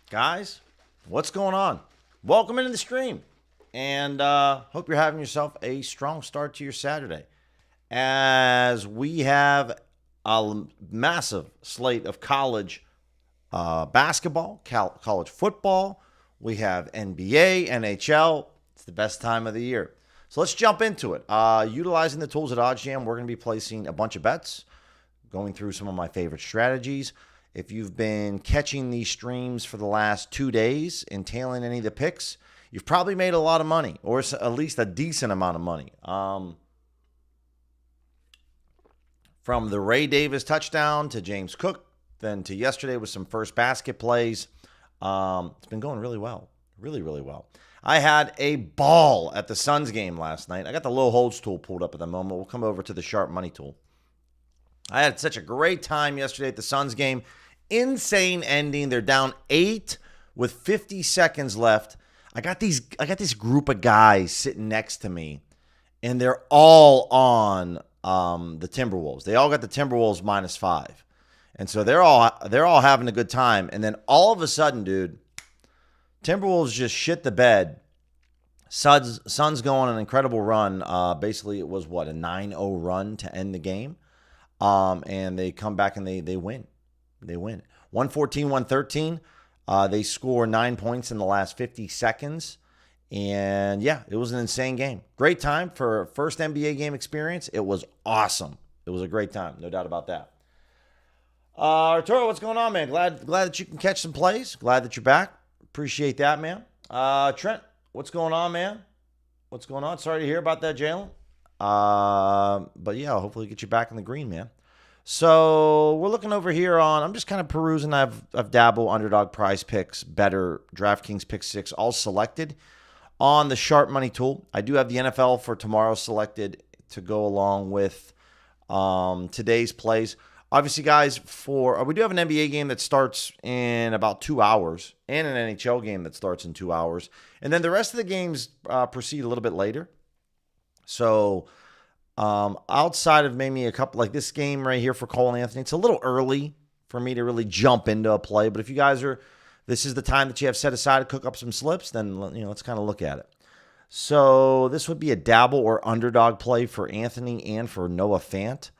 Guys, what's going on? Welcome into the stream. And hope you're having yourself a strong start to your Saturday. As we have a massive slate of college basketball, college football. We have NBA, NHL. It's the best time of the year. So let's jump into it. Utilizing the tools at OddsJam, we're going to be placing a bunch of bets, going through some of my favorite strategies. If you've been catching these streams for the last 2 days and tailing any of the picks, you've probably made a lot of money, or at least a decent amount of money. From the Ray Davis touchdown to James Cook, then to yesterday with some first basket plays. It's been going really well. Really, really well. I had a ball at the Suns game last night. I got the low holds tool pulled up at the moment. We'll come over to the sharp money tool. I had such a great time yesterday at the Suns game. Insane ending. They're down 8 with 50 seconds left. I got this group of guys sitting next to me, and they're all on the Timberwolves. They all got the Timberwolves -5. And so they're all having a good time. And then all of a sudden, dude, Timberwolves just shit the bed. Suns go on an incredible run. Basically, it was, a 9-0 run to end the game. And they come back and they win. They win. 114-113. They score 9 points in the last 50 seconds. And, yeah, it was an insane game. Great time for first NBA game experience. It was awesome. It was a great time. No doubt about that. Arturo, what's going on, man? Glad that you can catch some plays. Glad that you're back. Appreciate that, man. Trent, what's going on, man? What's going on? Sorry to hear about that, Jalen. But yeah, hopefully get you back in the green, man. So we're looking over here on, I'm just kind of perusing. I've dabbled underdog PrizePicks, better DraftKings pick 6, all selected on the sharp money tool. I do have the NFL for tomorrow selected to go along with today's plays. Obviously, guys, we do have an NBA game that starts in about 2 hours and an NHL game that starts in 2 hours. And then the rest of the games proceed a little bit later. So outside of maybe a couple, like this game right here for Cole and Anthony, it's a little early for me to really jump into a play. But if you guys this is the time that you have set aside to cook up some slips, then let's kind of look at it. So this would be a dabble or underdog play for Anthony and for Noah Fant.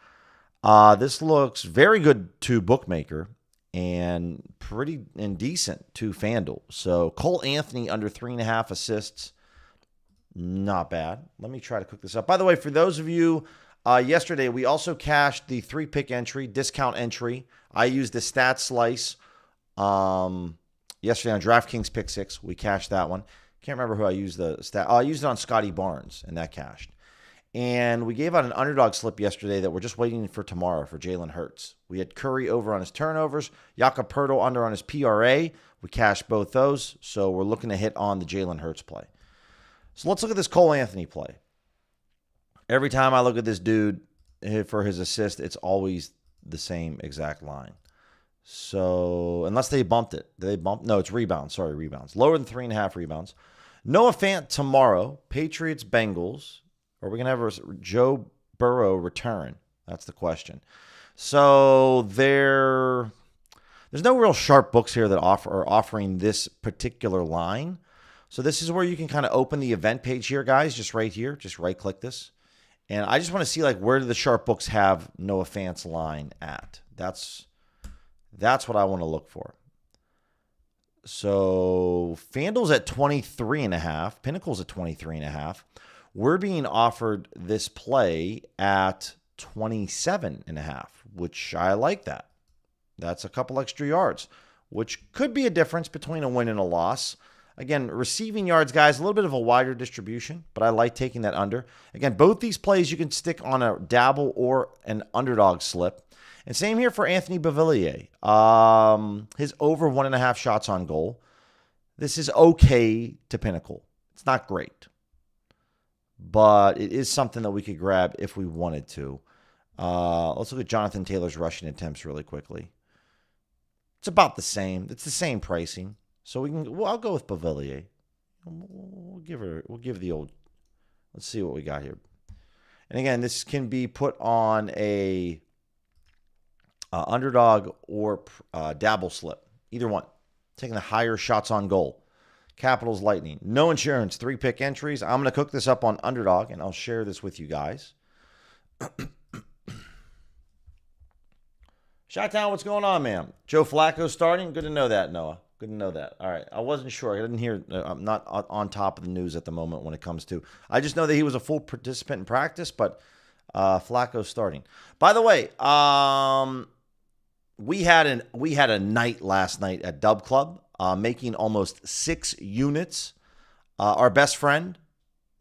This looks very good to bookmaker and pretty decent to FanDuel. So Cole Anthony under 3.5 assists. Not bad. Let me try to cook this up. By the way, for those of you, yesterday we also cashed the 3-pick entry, discount entry. I used the stat slice yesterday on DraftKings pick 6. We cashed that one. Can't remember who I used the stat. I used it on Scotty Barnes, and that cashed. And we gave out an underdog slip yesterday that we're just waiting for tomorrow for Jalen Hurts. We had Curry over on his turnovers, Jakob Poeltl under on his PRA. We cashed both those, so we're looking to hit on the Jalen Hurts play. So let's look at this Cole Anthony play. Every time I look at this dude for his assist, it's always the same exact line. So unless they bumped it. Did they bump? No, it's rebounds. Sorry, rebounds. Lower than 3.5 rebounds. Noah Fant tomorrow, Patriots, Bengals. Are we going to have a Joe Burrow return? That's the question. So there's no real sharp books here that are offering this particular line. So this is where you can kind of open the event page here, guys, just right here. Just right-click this. And I just want to see, where do the sharp books have Noah Fant's line at? That's what I want to look for. So FanDuel's at 23.5. Pinnacle's at 23.5. We're being offered this play at 27.5, which I like that. That's a couple extra yards, which could be a difference between a win and a loss. Again, receiving yards, guys, a little bit of a wider distribution, but I like taking that under. Again, both these plays you can stick on a dabble or an underdog slip. And same here for Anthony Beauvillier. His over 1.5 shots on goal. This is okay to Pinnacle. It's not great, but it is something that we could grab if we wanted to. Let's look at Jonathan Taylor's rushing attempts really quickly. It's about the same. It's the same pricing. So I'll go with Beauvillier. We'll give the old. Let's see what we got here. And again, this can be put on a underdog or dabble slip, either one. taking the higher shots on goal. Capitals Lightning. No insurance, 3-pick entries. I'm going to cook this up on Underdog, and I'll share this with you guys. Shot-Town, what's going on, man? Joe Flacco starting? Good to know that, Noah. Good to know that. All right. I wasn't sure. I didn't hear. I'm not on top of the news at the moment when it comes to. I just know that he was a full participant in practice, but Flacco starting. By the way, we had a night last night at Dub Club, making almost 6 units. Our best friend,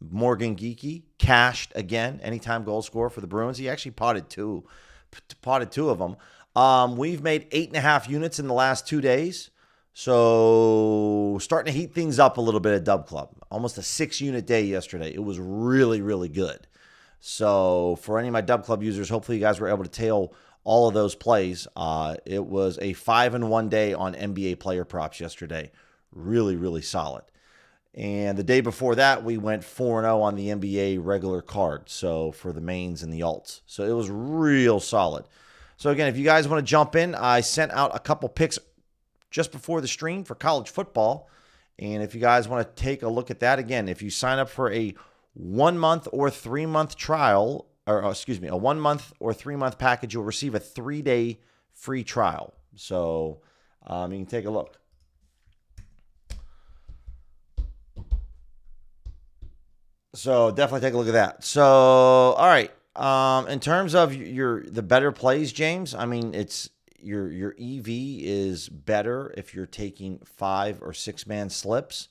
Morgan Geeky, cashed again. Anytime goal scorer for the Bruins. He actually potted two of them. We've made 8.5 units in the last 2 days. So starting to heat things up a little bit at Dub Club. Almost a 6-unit day yesterday. It was really, really good. So for any of my Dub Club users, hopefully you guys were able to tail all of those plays. It was a 5-1 day on NBA player props yesterday. Really, really solid. And the day before that, we went 4-0 on the NBA regular card. So for the mains and the alts. So it was real solid. So again, if you guys want to jump in, I sent out a couple picks just before the stream for college football. And if you guys want to take a look at that, again, if you sign up for a 1-month or 3-month trial, or a 1-month or 3-month package, you'll receive a 3-day free trial. So you can take a look. So definitely take a look at that. So, all right. In terms of the better plays, James, I mean, it's your EV is better if you're taking 5 or 6-man slips,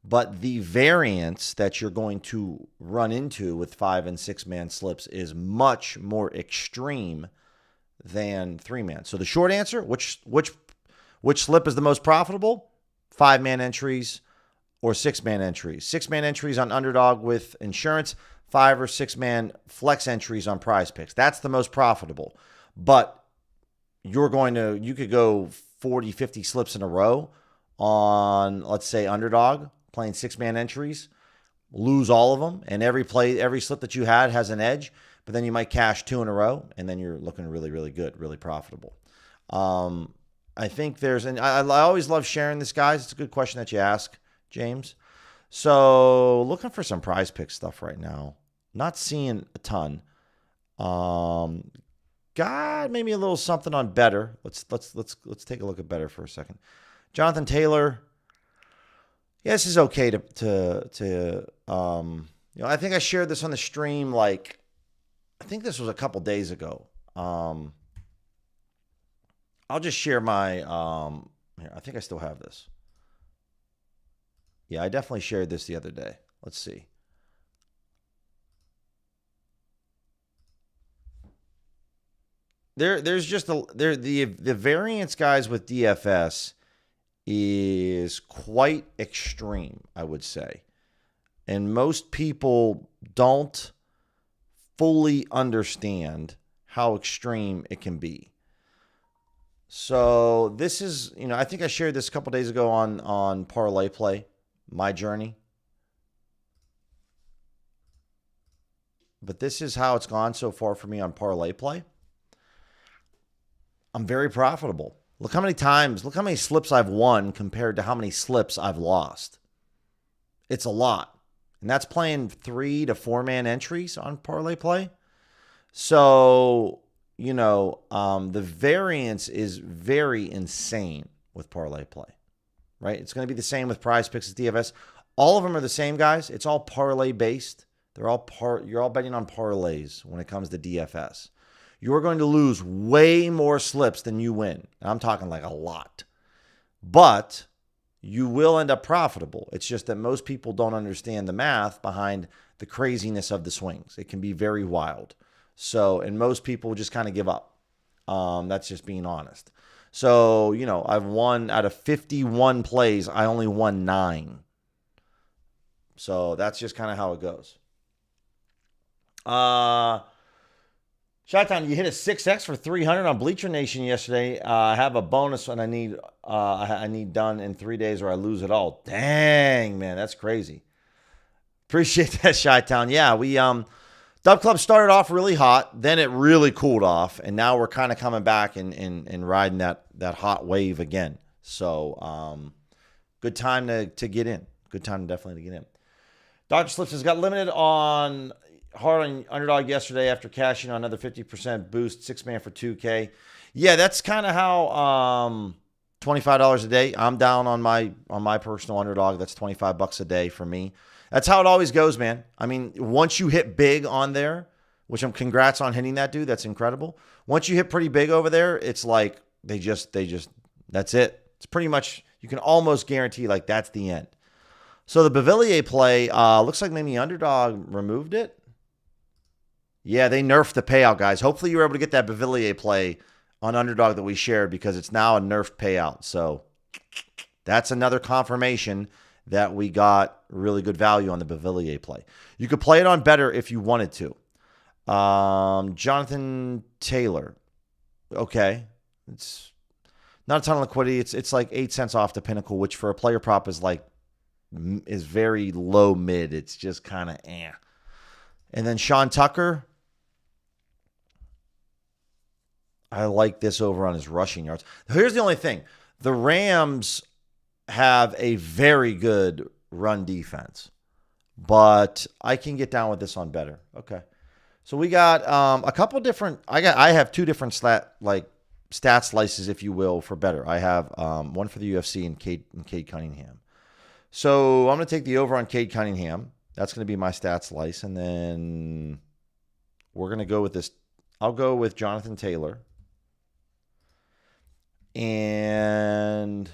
but the variance that you're going to run into with 5 and 6-man slips is much more extreme than 3-man. So the short answer, which slip is the most profitable? 5-man entries or 6-man entries. 6-man entries on Underdog with insurance, 5 or 6-man flex entries on PrizePicks. That's the most profitable. But you could go 40, 50 slips in a row on, let's say, Underdog, playing 6-man entries, lose all of them, and every slip that you had has an edge, but then you might cash 2 in a row, and then you're looking really, really good, really profitable. I think I always love sharing this, guys. It's a good question that you ask, James. So looking for some PrizePicks stuff right now. Not seeing a ton. Got maybe a little something on Better. Let's take a look at Better for a second. Jonathan Taylor. Yeah, this is okay to I think I shared this on the stream. I think this was a couple days ago. I'll just share my here. I think I still have this. Yeah, I definitely shared this the other day. Let's see. There's just the variance, guys, with DFS is quite extreme, I would say. And most people don't fully understand how extreme it can be. So this is, I think I shared this a couple days ago on Parlay Play, my journey. But this is how it's gone so far for me on Parlay Play. I'm very profitable. Look how many slips I've won compared to how many slips I've lost. It's a lot. And that's playing 3 to 4-man entries on Parlay Play. So, the variance is very insane with Parlay Play, right? It's going to be the same with PrizePicks as DFS. All of them are the same, guys. It's all parlay based. You're all betting on parlays when it comes to DFS. You're going to lose way more slips than you win. I'm talking like a lot. But you will end up profitable. It's just that most people don't understand the math behind the craziness of the swings. It can be very wild. So, and most people just kind of give up. That's just being honest. So, I've won out of 51 plays, I only won 9. So that's just kind of how it goes. Shot-Town, you hit a 6X for 300 on Bleacher Nation yesterday. I have a bonus and I need done in 3 days or I lose it all. Dang, man, that's crazy. Appreciate that, Shot-Town. Yeah, we Dub Club started off really hot, then it really cooled off, and now we're kind of coming back and riding that hot wave again. So good time to get in. Good time definitely to get in. Dr. Slips has got limited on hard on underdog yesterday after cashing on another 50% boost, 6-man for 2K. Yeah, that's kind of how $25 a day. I'm down on my personal underdog. That's $25 a day for me. That's how it always goes, man. I mean, once you hit big on there, which I'm congrats on hitting that, dude. That's incredible. Once you hit pretty big over there, it's like they just that's it. It's pretty much, you can almost guarantee like that's the end. So the Bavillier play looks like maybe underdog removed it. Yeah, they nerfed the payout, guys. Hopefully you were able to get that Bavillier play on underdog that we shared because it's now a nerfed payout. So that's another confirmation that we got really good value on the Bavillier play. You could play it on better if you wanted to. Jonathan Taylor. Okay. It's not a ton of liquidity. It's like 8 cents off the pinnacle, which for a player prop is very low mid. It's just kind of eh. And then Sean Tucker. I like this over on his rushing yards. Here's the only thing. The Rams have a very good run defense, but I can get down with this on better. Okay. So we got a couple different, I have two different stat slices, if you will, for better. I have one for the UFC and Cade Cunningham. So I'm going to take the over on Cade Cunningham. That's going to be my stat slice. And then we're going to go with this. I'll go with Jonathan Taylor. And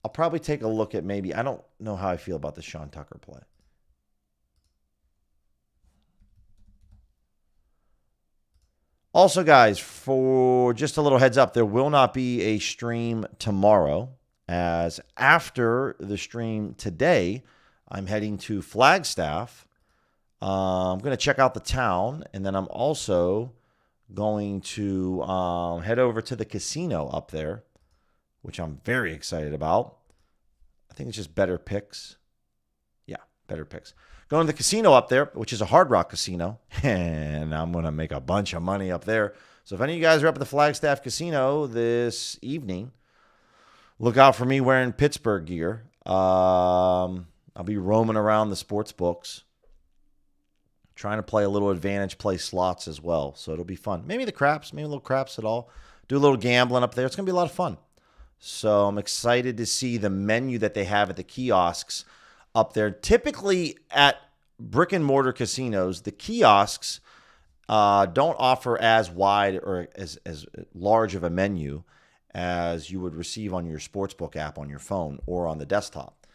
I'll probably take a look at maybe, I don't know how I feel about the Sean Tucker play. Also, guys, for just a little heads up, there will not be a stream tomorrow, as after the stream today, I'm heading to Flagstaff. I'm going to check out the town, and then I'm also going to head over to the casino up there, which I'm very excited about. I think it's just Better Picks. Yeah, Better Picks. Going to the casino up there, which is a Hard Rock casino, and I'm going to make a bunch of money up there. So if any of you guys are up at the Flagstaff Casino this evening, look out for me wearing Pittsburgh gear. I'll be roaming around the sports books, trying to play a little advantage play slots as well. So it'll be fun. Maybe the craps, maybe a little craps at all. Do a little gambling up there. It's going to be a lot of fun. So I'm excited to see the menu that they have at the kiosks up there. Typically at brick and mortar casinos, the kiosks don't offer as wide or as large of a menu as you would receive on your sportsbook app on your phone or on the desktop.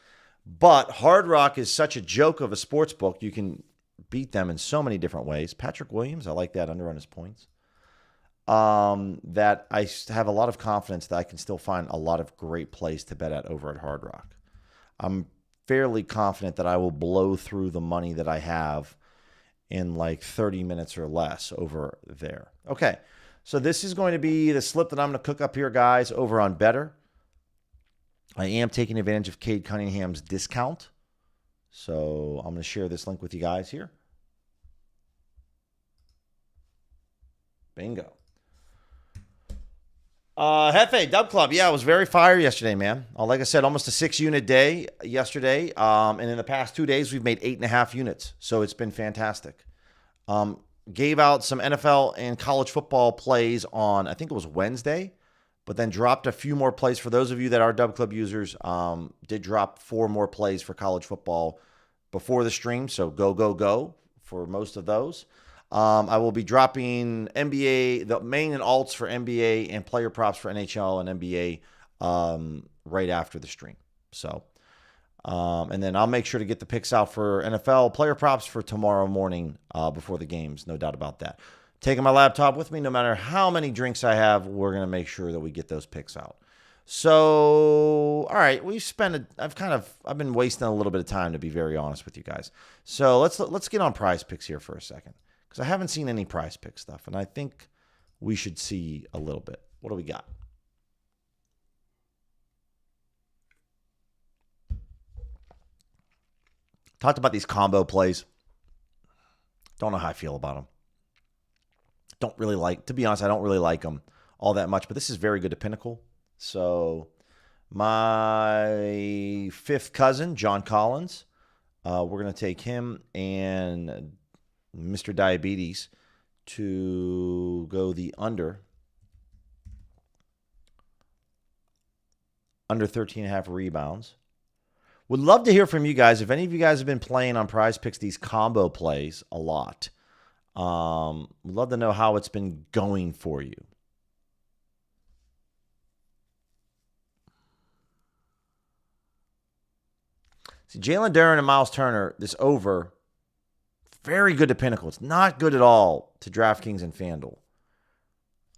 But Hard Rock is such a joke of a sportsbook. You can beat them in so many different ways. Patrick Williams, I like that under on his points. That I have a lot of confidence that I can still find a lot of great plays to bet at over at Hard Rock. I'm fairly confident that I will blow through the money that I have in like 30 minutes or less over there. Okay, so this is going to be the slip that I'm going to cook up here, guys, over on Better. I am taking advantage of Cade Cunningham's discount. So I'm going to share this link with you guys here. Bingo. Hefe, Dub Club. Yeah, it was very fire yesterday, man. Like I said, almost a 6-unit day yesterday. And in the past 2 days, we've made 8.5 units. So it's been fantastic. Gave out some NFL and college football plays on, I think it was Wednesday, but then dropped a few more plays. For those of you that are Dub Club users, did drop 4 more plays for college football before the stream. So go for most of those. I will be dropping NBA, the main and alts for NBA and player props for NHL and NBA right after the stream. So, and then I'll make sure to get the picks out for NFL player props for tomorrow morning before the games. No doubt about that. Taking my laptop with me, no matter how many drinks I have, we're going to make sure that we get those picks out. So, all right, I've been wasting a little bit of time, to be very honest with you guys. So let's get on PrizePicks here for a second, because I haven't seen any PrizePicks stuff, and I think we should see a little bit. What do we got? Talked about these combo plays. Don't know how I feel about them. To be honest, I don't really like them all that much, but this is very good to Pinnacle. So my fifth cousin, John Collins, we're going to take him and Mr. Diabetes to go the under 13.5 rebounds. Would love to hear from you guys. If any of you guys have been playing on PrizePicks, these combo plays a lot. Would love to know how it's been going for you. See, Jalen Duren and Miles Turner, this over, very good to Pinnacle. It's not good at all to DraftKings and FanDuel.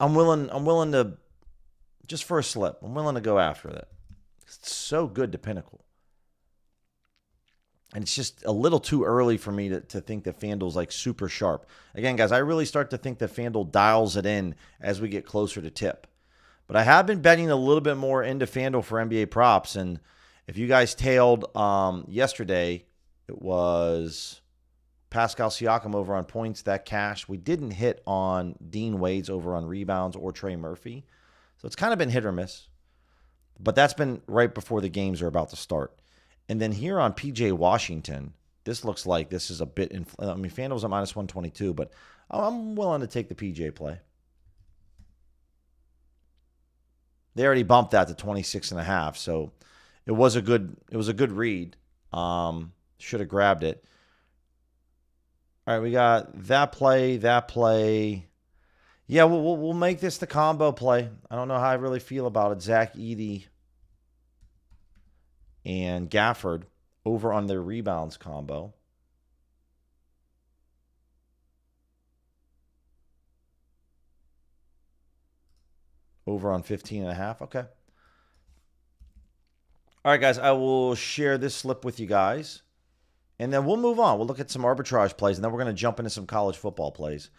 I'm willing to, just for a slip, I'm willing to go after that. It's so good to Pinnacle. And it's just a little too early for me to think that FanDuel's like super sharp. Again, guys, I really start to think that FanDuel dials it in as we get closer to tip. But I have been betting a little bit more into FanDuel for NBA props. And if you guys tailed yesterday, it was Pascal Siakam over on points, that cash. We didn't hit on Dean Wade's over on rebounds or Trey Murphy. So it's kind of been hit or miss. But that's been right before the games are about to start. And then here on PJ Washington, this looks like this is a bit, FanDuel's at minus 122, but I'm willing to take the PJ play. They already bumped that to 26.5, so it was a good read. Should have grabbed it. All right, we got that play. Yeah, we'll make this the combo play. I don't know how I really feel about it. Zach Edey and Gafford over on their rebounds combo. Over on 15.5. Okay. All right, guys, I will share this slip with you guys. And then we'll move on. We'll look at some arbitrage plays, and then we're going to jump into some college football plays.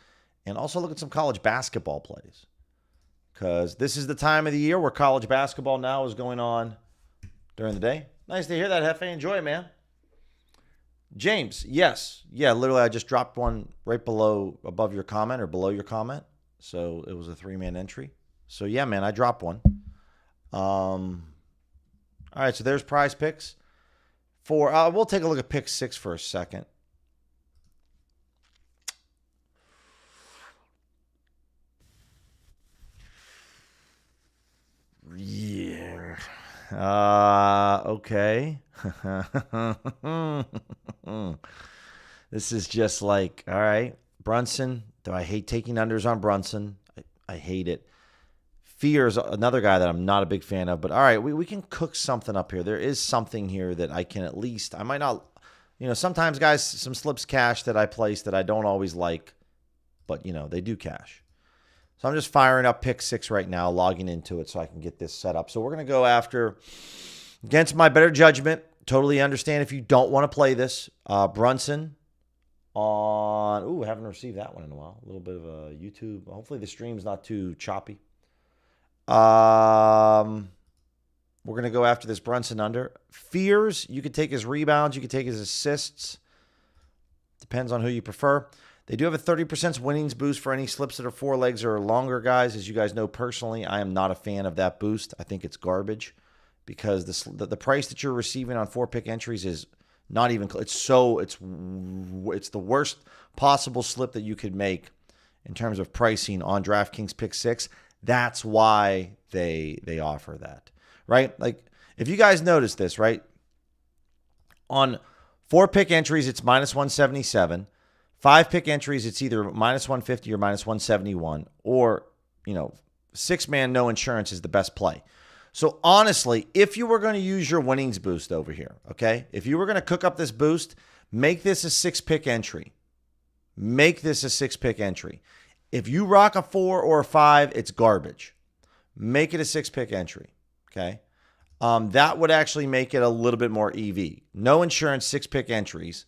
And also look at some college basketball plays. Because this is the time of the year where college basketball now is going on during the day. Nice to hear that, Hefe. Enjoy it, man. James, yes. Yeah, literally I just dropped one right above your comment or below your comment. So it was a 3-man entry. So yeah, man, I dropped one. All right, so there's PrizePicks. We'll take a look at pick 6 for a second. Yeah. Okay. This is just like, all right, Brunson. Do I hate taking unders on Brunson? I hate it. Fear is another guy that I'm not a big fan of, but all right, we can cook something up here. There is something here that I can at least, I might not, sometimes guys, some slips cash that I place that I don't always like, but they do cash. So I'm just firing up pick 6 right now, logging into it so I can get this set up. So we're going to go after, against my better judgment, totally understand if you don't want to play this. Brunson on, haven't received that one in a while. A little bit of a YouTube. Hopefully the stream's not too choppy. We're going to go after this Brunson under. Fears, you could take his rebounds. You could take his assists. Depends on who you prefer. They do have a 30% winnings boost for any slips that are 4 legs or longer, guys. As you guys know personally, I am not a fan of that boost. I think it's garbage because the price that you're receiving on 4-pick entries is not even close. It's the worst possible slip that you could make in terms of pricing on DraftKings pick 6. That's why they offer that, right? Like if you guys notice this, right? On 4-pick entries, it's minus 177. 5-pick entries, it's either minus 150 or minus 171, or 6-man no insurance is the best play. So honestly, if you were going to use your winnings boost over here, okay, if you were going to cook up this boost, make this a 6-pick entry. Make this a 6-pick entry. If you rock a 4 or a 5, it's garbage. Make it a 6-pick entry, okay? That would actually make it a little bit more EV. No insurance, 6-pick entries.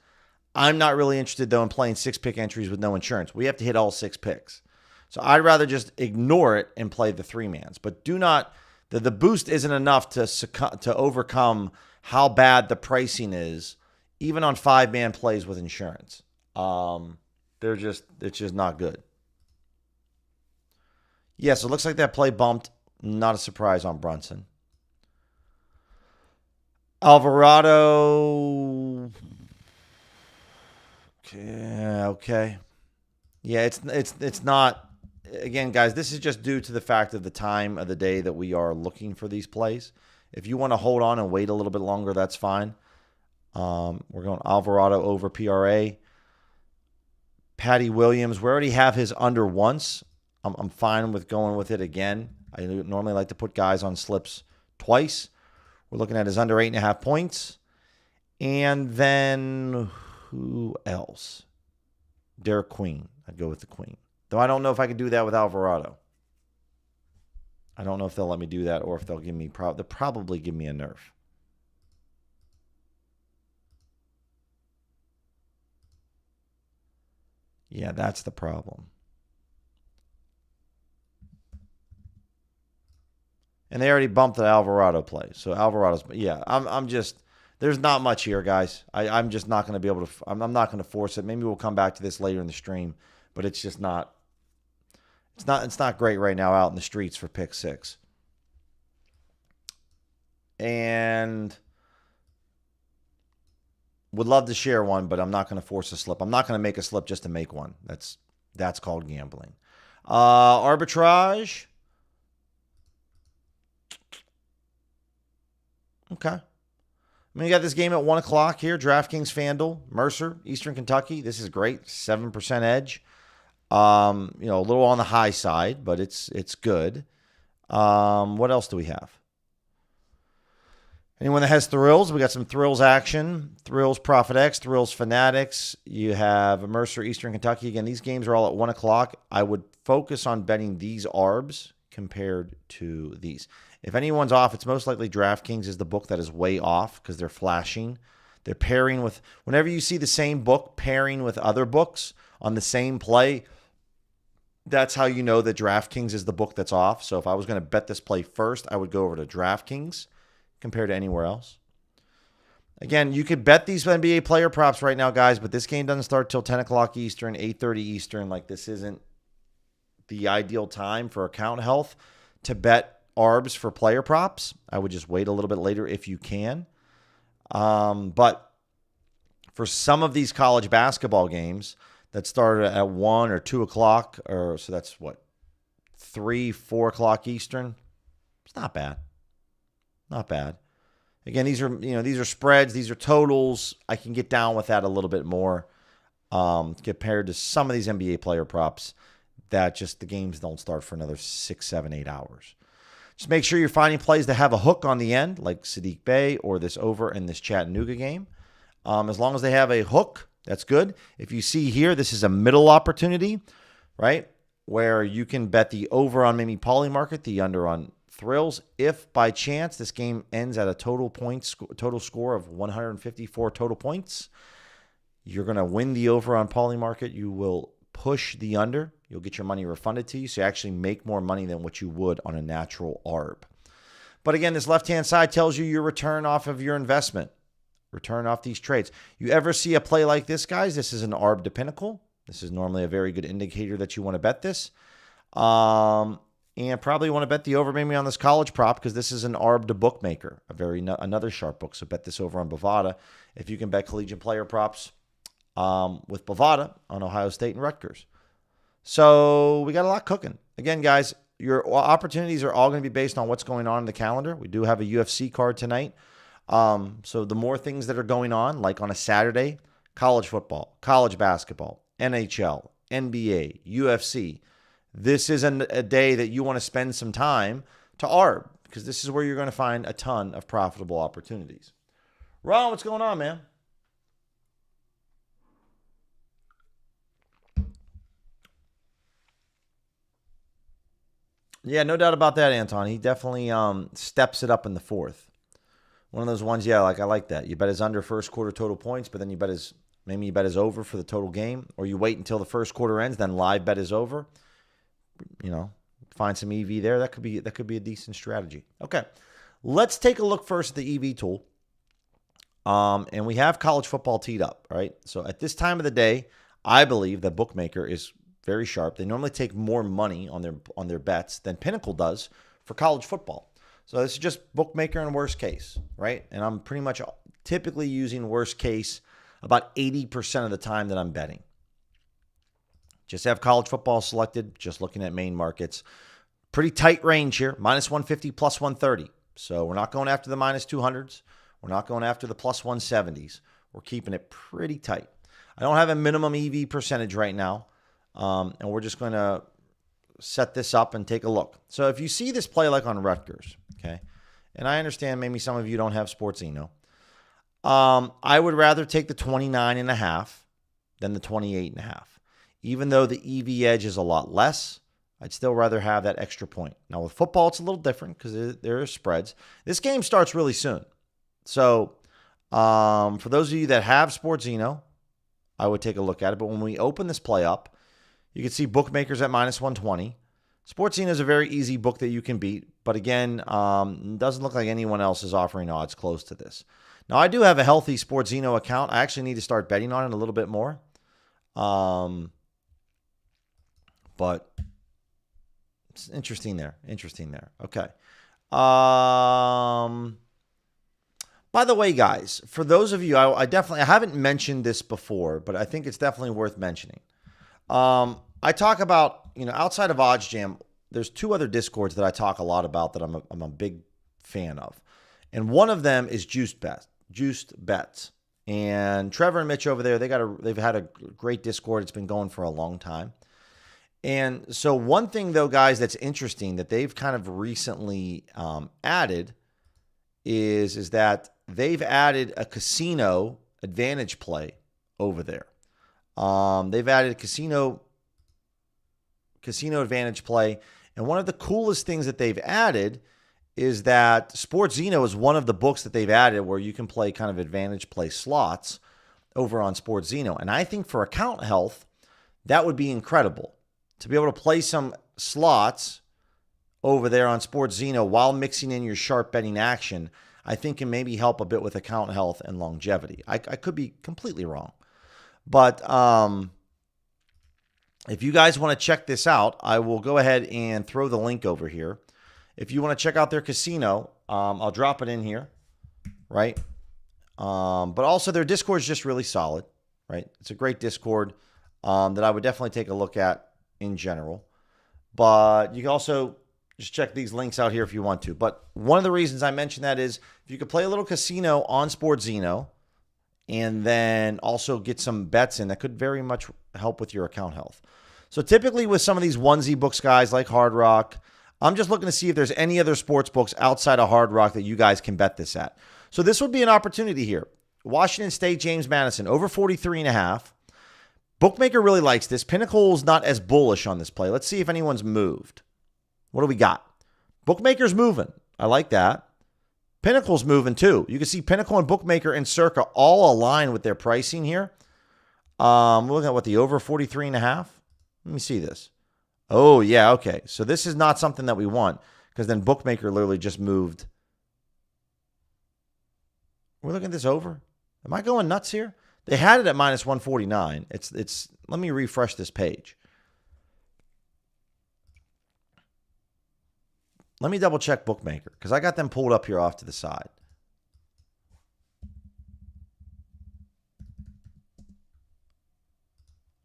I'm not really interested, though, in playing 6-pick entries with no insurance. We have to hit all 6 picks. So I'd rather just ignore it and play the 3-mans. But do not, the boost isn't enough to overcome how bad the pricing is, even on 5-man plays with insurance. It's just not good. Yeah, so it looks like that play bumped. Not a surprise on Brunson. Alvarado. Okay. Yeah, it's not. Again, guys, this is just due to the fact of the time of the day that we are looking for these plays. If you want to hold on and wait a little bit longer, that's fine. We're going Alvarado over PRA. Patty Williams, we already have his under once. I'm fine with going with it again. I normally like to put guys on slips twice. We're looking at his under 8.5 points. And then who else? Derek Queen. I'd go with the Queen. Though I don't know if I could do that with Alvarado. I don't know if they'll let me do that or if they'll give me they'll probably give me a nerf. Yeah, that's the problem. And they already bumped the Alvarado play. So Alvarado's, yeah, I'm just, there's not much here, guys. I'm just not going to be able to, I'm not going to force it. Maybe we'll come back to this later in the stream, but it's just not, it's not great right now out in the streets for pick 6. And would love to share one, but I'm not going to force a slip. I'm not going to make a slip just to make one. That's called gambling. Arbitrage. Okay. I mean, you got this game at 1 o'clock here. DraftKings, FanDuel, Mercer, Eastern Kentucky. This is great. 7% edge. A little on the high side, but it's good. What else do we have? Anyone that has thrills, we got some thrills action. Thrills Profit X, Thrills Fanatics. You have Mercer, Eastern Kentucky. Again, these games are all at 1 o'clock. I would focus on betting these ARBs compared to these. If anyone's off, it's most likely DraftKings is the book that is way off because they're flashing. They're pairing with, whenever you see the same book pairing with other books on the same play, that's how you know that DraftKings is the book that's off. So if I was going to bet this play first, I would go over to DraftKings compared to anywhere else. Again, you could bet these NBA player props right now, guys, but this game doesn't start till 10 o'clock Eastern, 8:30 Eastern. Like, this isn't the ideal time for account health to bet ARBs for player props. I would just wait a little bit later if you can. But for some of these college basketball games that start at 1 or 2 o'clock, or so that's what, 3, 4 o'clock Eastern, it's not bad. Not bad. Again, these are spreads, these are totals. I can get down with that a little bit more compared to some of these NBA player props that just the games don't start for another 6, 7, 8 hours. Just make sure you're finding plays that have a hook on the end, like Sadiq Bey or this over in this Chattanooga game. As long as they have a hook, that's good. If you see here, this is a middle opportunity, right, where you can bet the over on maybe Polymarket, the under on Thrills. If by chance this game ends at a total score of 154 total points, you're going to win the over on Polymarket. You will push the under. You'll get your money refunded to you, so you actually make more money than what you would on a natural ARB. But again, this left-hand side tells you your return off of your investment, return off these trades. You ever see a play like this, guys? This is an ARB to Pinnacle. This is normally a very good indicator that you want to bet this. And probably want to bet the over maybe on this college prop because this is an ARB to Bookmaker, another sharp book. So bet this over on Bovada if you can bet collegiate player props with Bovada on Ohio State and Rutgers. So we got a lot cooking. Again, guys, your opportunities are all going to be based on what's going on in the calendar. We do have a UFC card tonight. So the more things that are going on, like on a Saturday, college football, college basketball, NHL, NBA, UFC, this is a day that you want to spend some time to ARB because this is where you're going to find a ton of profitable opportunities. Ron, what's going on, man? Yeah, no doubt about that, Anton. He definitely steps it up in the fourth. One of those ones, yeah, like I like that. You bet his under first quarter total points, but then you bet his over for the total game, or you wait until the first quarter ends, then live bet his over. Find some EV there. That could be a decent strategy. Okay, let's take a look first at the EV tool. And we have college football teed up, right? So at this time of the day, I believe that Bookmaker is very sharp. They normally take more money on their bets than Pinnacle does for college football. So this is just bookmaker in worst case, right? And I'm pretty much typically using worst case about 80% of the time that I'm betting. Just have college football selected, just looking at main markets. Pretty tight range here, minus 150, plus 130. So we're not going after the minus 200s. We're not going after the plus 170s. We're keeping it pretty tight. I don't have a minimum EV percentage right now, and we're just going to set this up and take a look. So if you see this play like on Rutgers, okay, and I understand maybe some of you don't have Sportsino, I would rather take the 29.5 than the 28.5. Even though the EV edge is a lot less, I'd still rather have that extra point. Now with football, it's a little different because there are spreads. This game starts really soon. So for those of you that have Sportsino, I would take a look at it. But when we open this play up, you can see bookmakers at minus 120. Sportsino is a very easy book that you can beat. But again, it doesn't look like anyone else is offering odds close to this. Now, I do have a healthy Sportsino account. I actually need to start betting on it a little bit more. But it's interesting there. Okay. By the way, guys, for those of you, I haven't mentioned this before, but I think it's definitely worth mentioning. I talk about, outside of OddsJam, there's two other Discords that I talk a lot about that I'm a big fan of. And one of them is Juiced Bets. And Trevor and Mitch over there, they've had a great Discord. It's been going for a long time. And so one thing, though, guys, that's interesting that they've kind of recently added is that they've added a casino advantage play over there. They've added a casino advantage play. And one of the coolest things that they've added is that Sportsino is one of the books that they've added where you can play kind of advantage play slots over on Sportsino. And I think for account health, that would be incredible to be able to play some slots over there on Sportsino while mixing in your sharp betting action. I think can maybe help a bit with account health and longevity. I could be completely wrong. But if you guys want to check this out, I will go ahead and throw the link over here. If you want to check out their casino, I'll drop it in here, right? But also their Discord is just really solid, right? It's a great Discord that I would definitely take a look at in general. But you can also just check these links out here if you want to. But one of the reasons I mentioned that is if you could play a little casino on Sportsino and then also get some bets in, that could very much help with your account health. So typically with some of these onesie books, guys, like Hard Rock, I'm just looking to see if there's any other sports books outside of Hard Rock that you guys can bet this at. So this would be an opportunity here. Washington State, James Madison, over 43.5. Bookmaker really likes this. Pinnacle's not as bullish on this play. Let's see if anyone's moved. What do we got? Bookmaker's moving. I like that. Pinnacle's moving too. You can see Pinnacle and Bookmaker and Circa all align with their pricing here. We're looking at what, the over 43.5? Let me see this. Oh, yeah, okay. So this is not something that we want because then Bookmaker literally just moved. We're looking at this over. Am I going nuts here? They had it at minus 149. It's. Let me refresh this page. Let me double check Bookmaker because I got them pulled up here off to the side.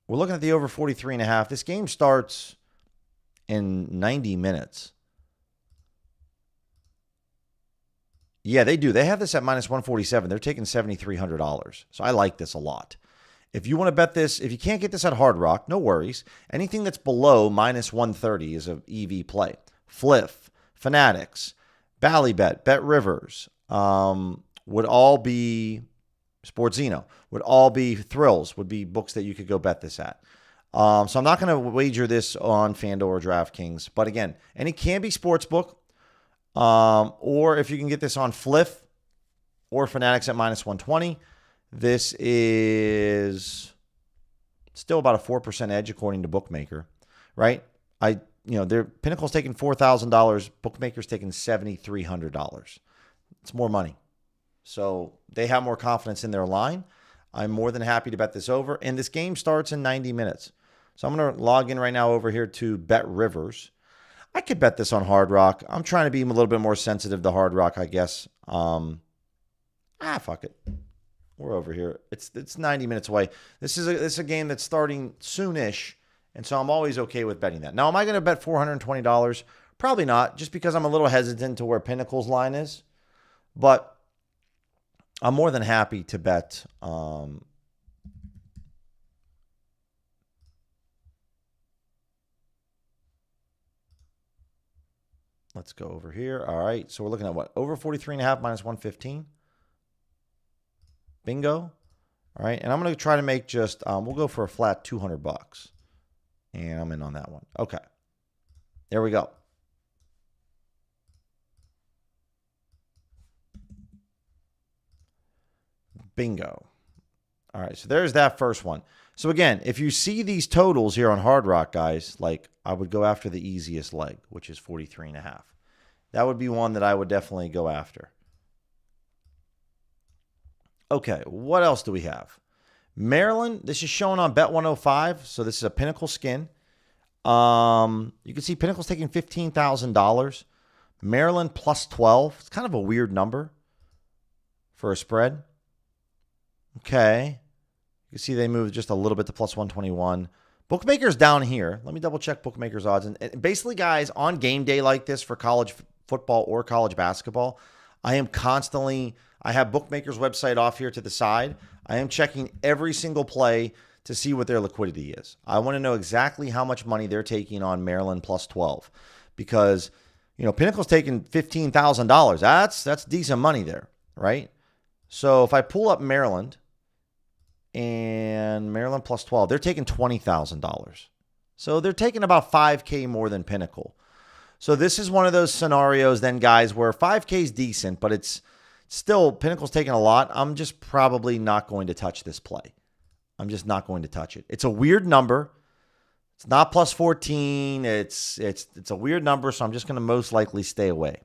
We're looking at the over 43.5. This game starts in 90 minutes. Yeah, they do. They have this at minus 147. They're taking $7,300. So I like this a lot. If you want to bet this, if you can't get this at Hard Rock, no worries. Anything that's below minus 130 is an EV play. Fliff, Fanatics, Ballybet, Bet Rivers would all be Sportsino, would all be Thrills, would be books that you could go bet this at. So I'm not going to wager this on FanDuel or DraftKings. But again, any Canby Sportsbook, or if you can get this on Fliff or Fanatics at minus 120, this is still about a 4% edge according to Bookmaker, right? Their Pinnacle's taking $4,000, Bookmaker's taking $7,300. It's more money. So they have more confidence in their line. I'm more than happy to bet this over. And this game starts in 90 minutes. So I'm going to log in right now over here to Bet Rivers. I could bet this on Hard Rock. I'm trying to be a little bit more sensitive to Hard Rock, I guess. Fuck it. We're over here. It's 90 minutes away. This is a game that's starting soonish, and so I'm always okay with betting that. Now, am I going to bet $420? Probably not, just because I'm a little hesitant to where Pinnacle's line is. But I'm more than happy to bet. Let's go over here. All right, so we're looking at what? Over 43.5 minus 115. Bingo. All right, and I'm going to try to make just, we'll go for a flat $200. And I'm in on that one. Okay. There we go. Bingo. All right, so there's that first one. So again, if you see these totals here on Hard Rock, guys, like I would go after the easiest leg, which is 43.5. That would be one that I would definitely go after. Okay, what else do we have? Maryland, this is shown on Bet 105, so this is a Pinnacle skin. You can see Pinnacle's taking $15,000. Maryland plus 12. It's kind of a weird number for a spread. Okay. You can see they moved just a little bit to plus 121. Bookmakers down here. Let me double check bookmakers odds. And basically, guys, on game day like this for college football or college basketball, I have bookmakers website off here to the side. I am checking every single play to see what their liquidity is. I want to know exactly how much money they're taking on Maryland plus 12 because, Pinnacle's taking $15,000. That's decent money there, right? So if I pull up Maryland and Maryland plus 12, they're taking $20,000. So they're taking about $5K more than Pinnacle. So this is one of those scenarios then, guys, where $5K is decent, but it's still, Pinnacle's taking a lot. I'm just probably not going to touch this play. I'm just not going to touch it. It's a weird number. It's not plus 14. It's a weird number, so I'm just going to most likely stay away.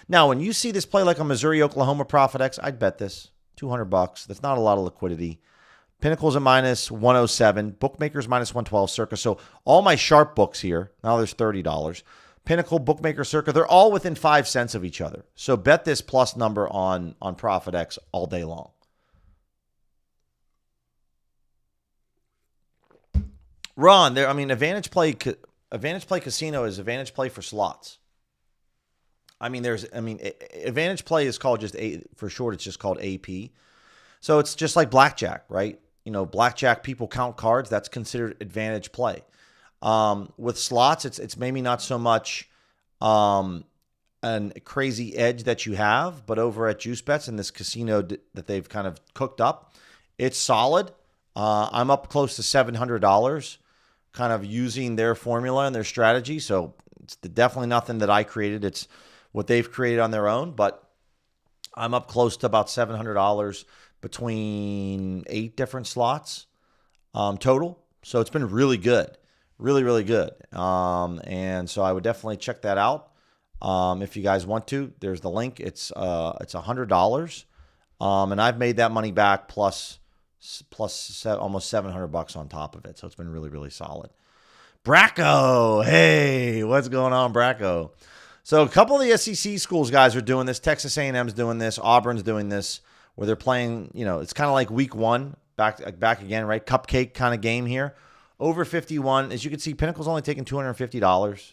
Now, when you see this play like a Missouri-Oklahoma Profit X, I'd bet this. $200. That's not a lot of liquidity. Pinnacle's at minus 107. Bookmakers minus 112 circa. So all my sharp books here, now there's $30. Pinnacle, Bookmaker, circa, they're all within 5 cents of each other. So bet this plus number on Profit X all day long. Ron, Advantage Play Casino is Advantage Play for slots. Advantage Play is called just for short. It's just called AP. So it's just like blackjack, right? Blackjack, people count cards. That's considered Advantage Play. With slots, it's maybe not so much a crazy edge that you have, but over at Juice Bets in this casino that they've kind of cooked up, it's solid. I'm up close to $700, kind of using their formula and their strategy. So it's definitely nothing that I created. It's what they've created on their own, but I'm up close to about $700 between 8 different slots total. So it's been really good. Really, really good. And so I would definitely check that out. If you guys want to, there's the link. It's $100. And I've made that money back plus almost $700 on top of it. So it's been really, really solid. Bracco. Hey, what's going on, Bracco? So a couple of the SEC schools, guys, are doing this. Texas A&M's doing this. Auburn's doing this, where they're playing, it's kind of like week 1, back again, right? Cupcake kind of game here. Over 51. As you can see, Pinnacle's only taking $250.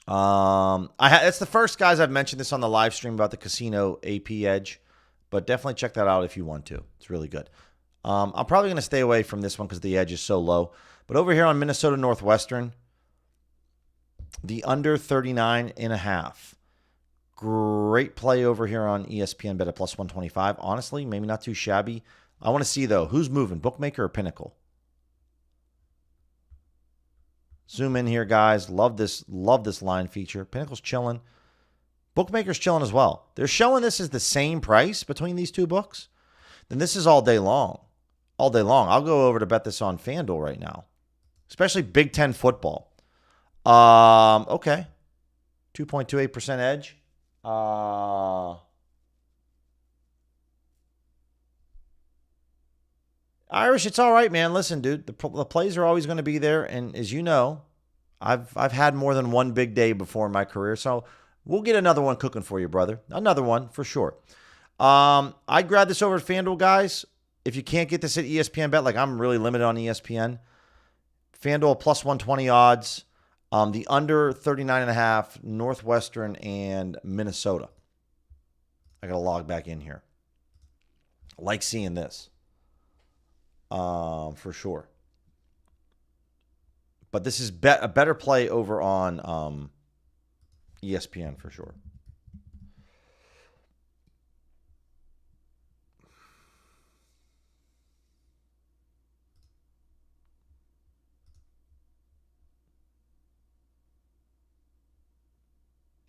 It's the first, guys, I've mentioned this on the live stream about the casino AP edge, but definitely check that out if you want to. It's really good. I'm probably going to stay away from this one because the edge is so low. But over here on Minnesota Northwestern, the under 39.5. Great play over here on ESPN Bet at plus 125. Honestly, maybe not too shabby. I want to see, though, who's moving, Bookmaker or Pinnacle? Zoom in here, guys. Love this line feature. Pinnacle's chilling. Bookmaker's chilling as well. They're showing this as the same price between these two books. Then this is all day long. All day long. I'll go over to bet this on FanDuel right now, especially Big Ten football. Okay. 2.28% edge. Irish, it's all right, man. Listen, dude, the plays are always going to be there. And as you know, I've had more than one big day before in my career. So we'll get another one cooking for you, brother. Another one for sure. I'd grab this over at FanDuel, guys. If you can't get this at ESPN Bet, like I'm really limited on ESPN, FanDuel plus 120 odds. The under 39.5, Northwestern and Minnesota. I got to log back in here. I like seeing this. For sure. But this is a better play over on ESPN for sure.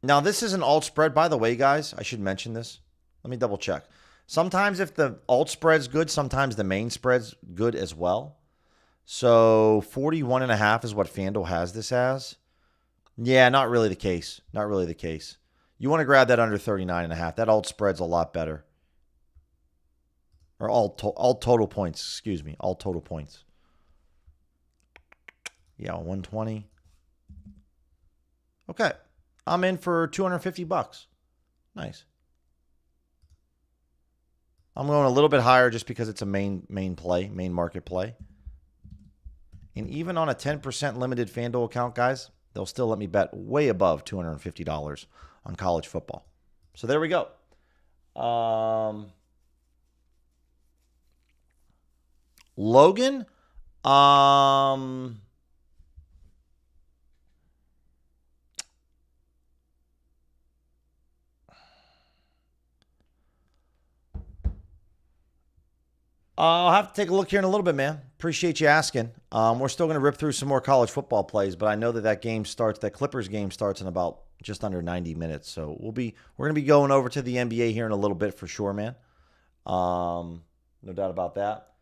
Now, this is an alt spread, by the way, guys. I should mention this. Let me double check. Sometimes if the alt spread's good, sometimes the main spread's good as well. So 41.5 is what FanDuel has this as. Yeah, not really the case. Not really the case. You want to grab that under 39.5. That alt spread's a lot better. Or all total points, excuse me. All total points. Yeah, 120. Okay. I'm in for $250. Nice. I'm going a little bit higher just because it's a main market play. And even on a 10% limited FanDuel account, guys, they'll still let me bet way above $250 on college football. So there we go. Logan, I'll have to take a look here in a little bit, man. Appreciate you asking. We're still going to rip through some more college football plays, but I know that that Clippers game starts in about just under 90 minutes. So we're going to be going over to the NBA here in a little bit for sure, man. No doubt about that.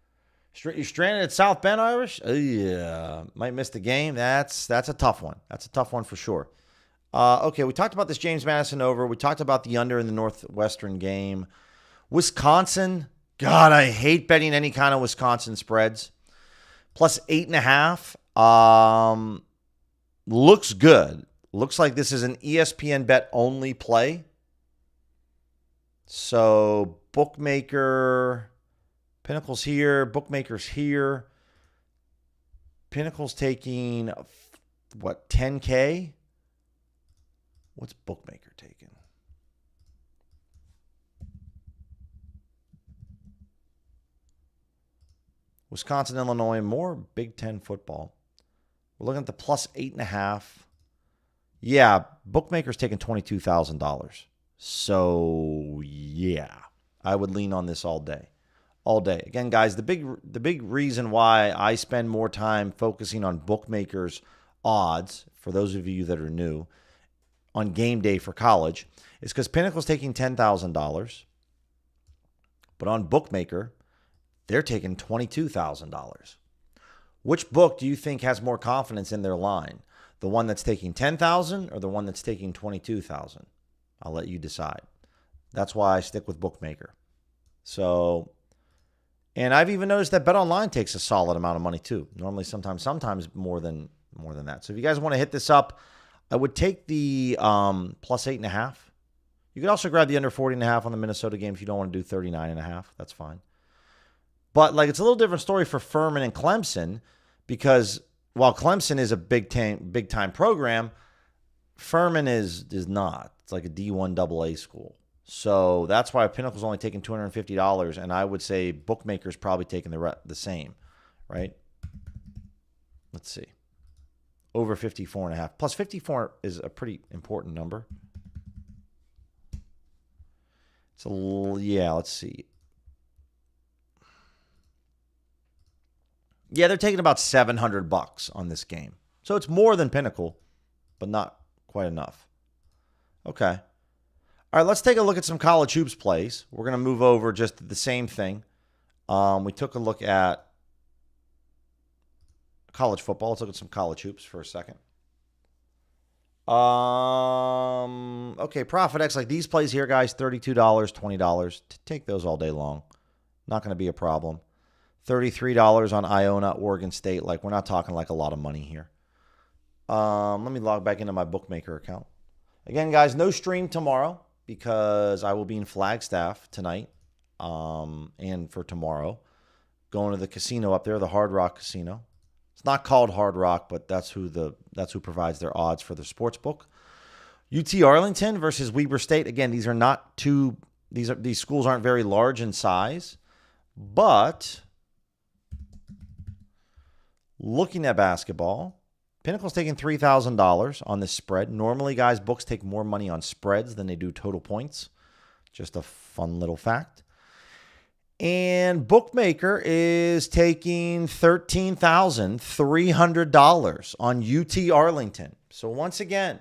You're stranded at South Bend, Irish? Yeah, might miss the game. That's a tough one. That's a tough one for sure. Okay, we talked about this James Madison over. We talked about the under in the Northwestern game. Wisconsin. God, I hate betting any kind of Wisconsin spreads. Plus 8.5. Looks good. Looks like this is an ESPN bet only play. So bookmaker, Pinnacle's here, bookmaker's here. Pinnacle's taking, what, 10K? What's bookmaker taking? Wisconsin, Illinois, more Big Ten football. We're looking at the plus 8.5. Yeah, bookmaker's taking $22,000. So, yeah, I would lean on this all day. All day. Again, guys, the big reason why I spend more time focusing on bookmakers' odds, for those of you that are new, on game day for college, is because Pinnacle's taking $10,000. But on bookmaker, they're taking $22,000. Which book do you think has more confidence in their line? The one that's taking $10,000 or the one that's taking $22,000? I'll let you decide. That's why I stick with bookmaker. So, and I've even noticed that BetOnline takes a solid amount of money too. Normally, sometimes more than that. So if you guys want to hit this up, I would take the plus 8.5. You could also grab the under 40.5 on the Minnesota game if you don't want to do 39.5. That's fine. But it's a little different story for Furman and Clemson, because while Clemson is a big time program, Furman is not. It's like a D1 AA school. So that's why Pinnacle's only taking $250, and I would say bookmaker's probably taking the same, right? Let's see. Over 54.5. Plus 54 is a pretty important number. Let's see. Yeah, they're taking about $700 on this game. So it's more than Pinnacle, but not quite enough. Okay. All right, let's take a look at some college hoops plays. We're going to move over just the same thing. We took a look at college football. Let's look at some college hoops for a second. Okay, ProfitX, like these plays here, guys, $32, $20. Take those all day long. Not going to be a problem. $33 on Iona, Oregon State. Like, we're not talking like a lot of money here. Let me log back into my bookmaker account. Again, guys, no stream tomorrow because I will be in Flagstaff tonight and for tomorrow. Going to the casino up there, the Hard Rock Casino. It's not called Hard Rock, but that's who provides their odds for the sports book. UT Arlington versus Weber State. Again, these schools aren't very large in size, but looking at basketball, Pinnacle's taking $3,000 on this spread. Normally, guys, books take more money on spreads than they do total points. Just a fun little fact. And Bookmaker is taking $13,300 on UT Arlington. So once again,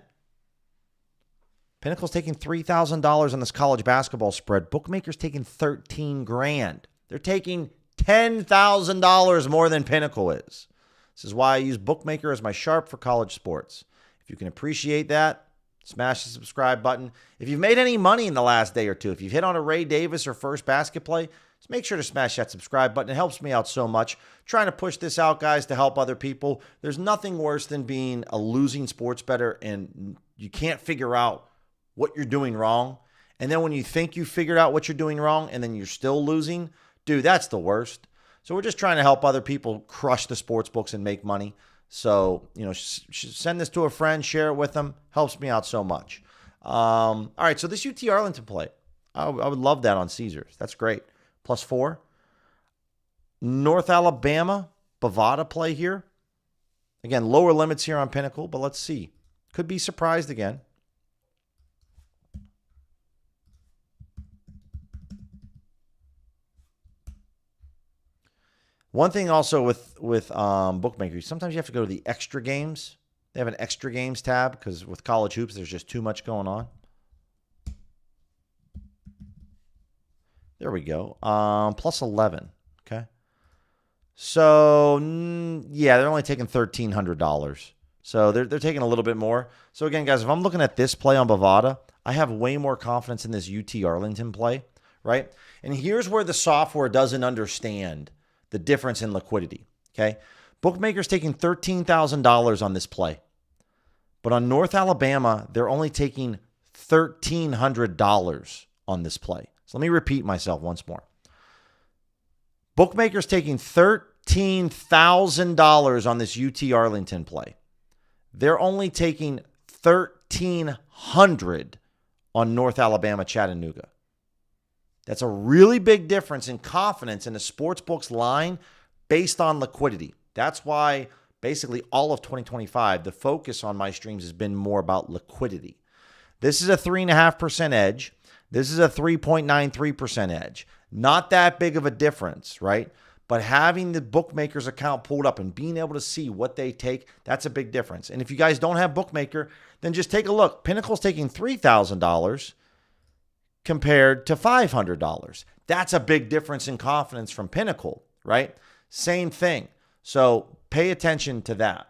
Pinnacle's taking $3,000 on this college basketball spread. Bookmaker's taking $13,000. They're taking $10,000 more than Pinnacle is. This is why I use Bookmaker as my sharp for college sports. If you can appreciate that, smash the subscribe button. If you've made any money in the last day or two, if you've hit on a Ray Davis or first basket play, just make sure to smash that subscribe button. It helps me out so much. Trying to push this out, guys, to help other people. There's nothing worse than being a losing sports bettor and you can't figure out what you're doing wrong. And then when you think you figured out what you're doing wrong and then you're still losing, dude, that's the worst. So we're just trying to help other people crush the sports books and make money. So, send this to a friend, share it with them. Helps me out so much. All right, so this UT Arlington play, I would love that on Caesars. That's great. +4. North Alabama, Bovada play here. Again, lower limits here on Pinnacle, but let's see. Could be surprised again. One thing also with bookmakers, sometimes you have to go to the extra games. They have an extra games tab because with college hoops, there's just too much going on. There we go. +11. Okay. So, yeah, they're only taking $1,300. So they're taking a little bit more. So again, guys, if I'm looking at this play on Bovada, I have way more confidence in this UT Arlington play, right? And here's where the software doesn't understand the difference in liquidity, okay? Bookmakers taking $13,000 on this play. But on North Alabama, they're only taking $1,300 on this play. So let me repeat myself once more. Bookmakers taking $13,000 on this UT Arlington play. They're only taking $1,300 on North Alabama Chattanooga. That's a really big difference in confidence in the sportsbook's line based on liquidity. That's why basically all of 2025, the focus on my streams has been more about liquidity. This is a 3.5% edge. This is a 3.93% edge. Not that big of a difference, right? But having the bookmaker's account pulled up and being able to see what they take, that's a big difference. And if you guys don't have bookmaker, then just take a look. Pinnacle's taking $3,000 compared to $500. That's a big difference in confidence from Pinnacle, right? Same thing. So pay attention to that.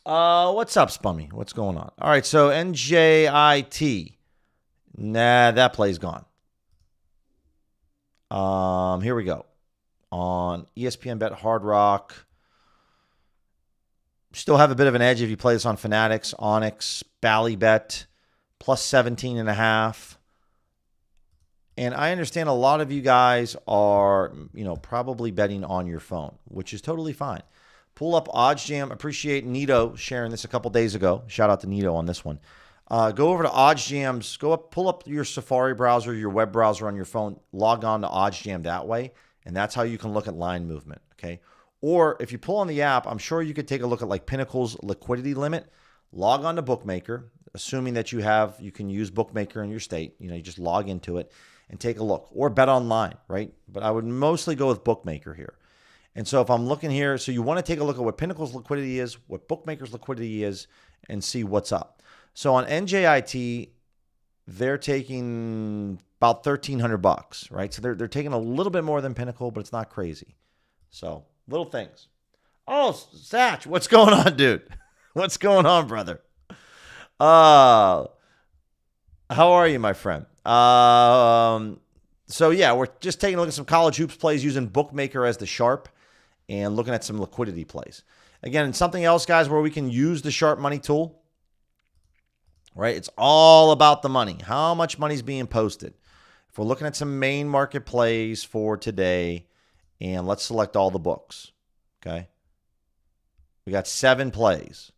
What's up, Spummy? What's going on? All right, so NJIT. Nah, that play's gone. Here we go. On ESPN Bet Hard Rock. Still have a bit of an edge if you play this on Fanatics, Onyx, Ballybet, +17.5. And I understand a lot of you guys are, probably betting on your phone, which is totally fine. Pull up OddsJam. Appreciate Nito sharing this a couple days ago. Shout out to Nito on this one. Go over to OddsJam's. Pull up your Safari browser, your web browser on your phone. Log on to OddsJam that way, and that's how you can look at line movement. Okay. Or if you pull on the app, I'm sure you could take a look at like Pinnacle's liquidity limit. Log on to Bookmaker, assuming that you can use Bookmaker in your state. You just log into it and take a look. Or bet online, right? But I would mostly go with Bookmaker here. And so if I'm looking here, so you want to take a look at what Pinnacle's liquidity is, what Bookmaker's liquidity is, and see what's up. So on NJIT, they're taking about $1,300, right? So they're taking a little bit more than Pinnacle, but it's not crazy. So little things. Oh, Satch, what's going on, dude? What's going on, brother? How are you, my friend? So, yeah, we're just taking a look at some college hoops plays using Bookmaker as the sharp and looking at some liquidity plays. Again, something else, guys, where we can use the sharp money tool, right? It's all about the money. How much money is being posted? If we're looking at some main market plays for today, and let's select all the books, okay? We got 7 plays.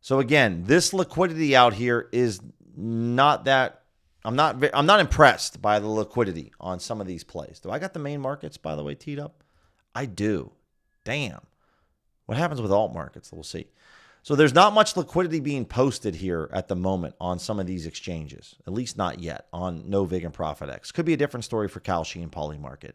So, again, this liquidity out here is not that I'm not impressed by the liquidity on some of these plays. Do I got the main markets, by the way, teed up? I do. Damn. What happens with alt markets? We'll see. So there's not much liquidity being posted here at the moment on some of these exchanges, at least not yet on NoVig and ProfitX. Could be a different story for Kalshi and Polymarket.